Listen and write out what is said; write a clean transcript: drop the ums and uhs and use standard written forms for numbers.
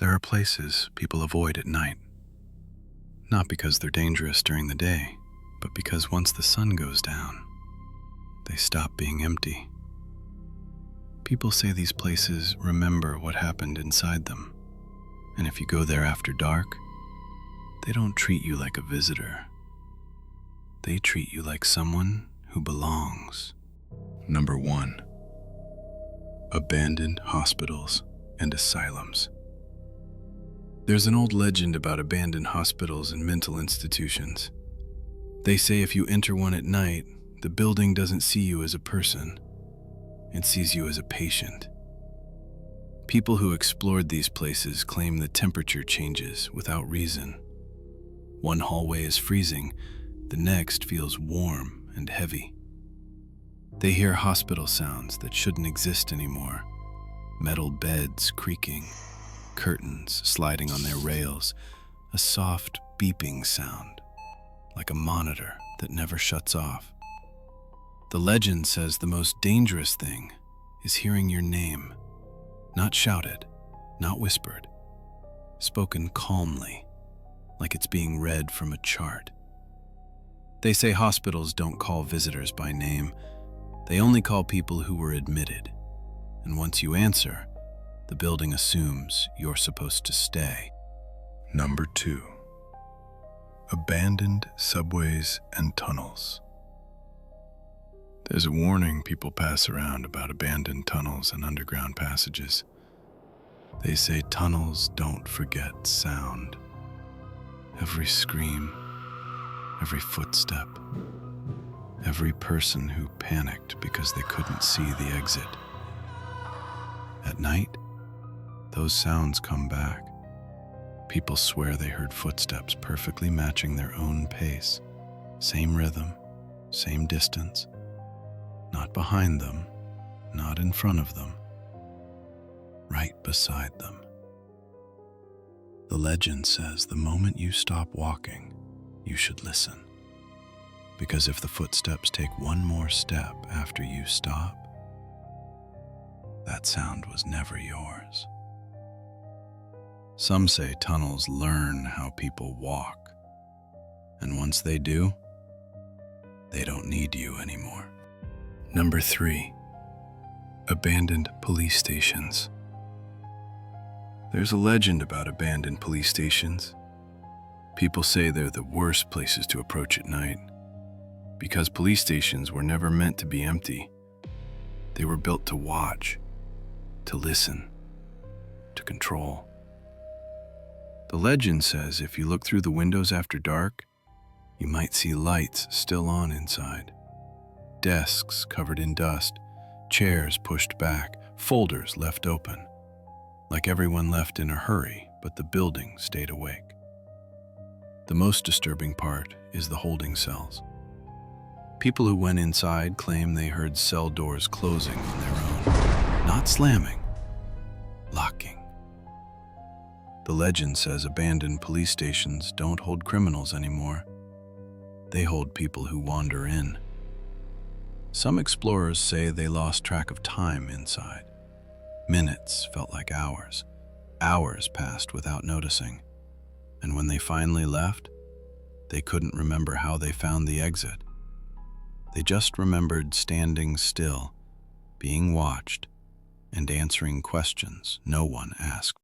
There are places people avoid at night, not because they're dangerous during the day, but because once the sun goes down, they stop being empty. People say these places remember what happened inside them, and if you go there after dark, they don't treat you like a visitor. They treat you like someone who belongs. Number 1. Abandoned hospitals and asylums. There's an old legend about abandoned hospitals and mental institutions. They say if you enter one at night, the building doesn't see you as a person. It sees you as a patient. People who explored these places claim the temperature changes without reason. One hallway is freezing, the next feels warm and heavy. They hear hospital sounds that shouldn't exist anymore. Metal beds creaking, curtains sliding on their rails, a soft beeping sound, like a monitor that never shuts off. The legend says the most dangerous thing is hearing your name, not shouted, not whispered, spoken calmly, like it's being read from a chart. They say hospitals don't call visitors by name. They only call people who were admitted. And once you answer, the building assumes you're supposed to stay. Number 2. Abandoned subways and tunnels. There's a warning people pass around about abandoned tunnels and underground passages. They say tunnels don't forget sound. Every scream, every footstep, every person who panicked because they couldn't see the exit. At night, those sounds come back. People swear they heard footsteps perfectly matching their own pace. Same rhythm, same distance. Not behind them, not in front of them, right beside them. The legend says the moment you stop walking, you should listen. Because if the footsteps take one more step after you stop, that sound was never yours. Some say tunnels learn how people walk, and once they do, they don't need you anymore. Number 3. Abandoned police stations. There's a legend about abandoned police stations. People say they're the worst places to approach at night, because police stations were never meant to be empty. They were built to watch, to listen, to control. The legend says if you look through the windows after dark, you might see lights still on inside. Desks covered in dust, chairs pushed back, folders left open. Like everyone left in a hurry, but the building stayed awake. The most disturbing part is the holding cells. People who went inside claim they heard cell doors closing on their own, not slamming, locking. The legend says abandoned police stations don't hold criminals anymore. They hold people who wander in. Some explorers say they lost track of time inside. Minutes felt like hours. Hours passed without noticing. And when they finally left, they couldn't remember how they found the exit. They just remembered standing still, being watched, and answering questions no one asked.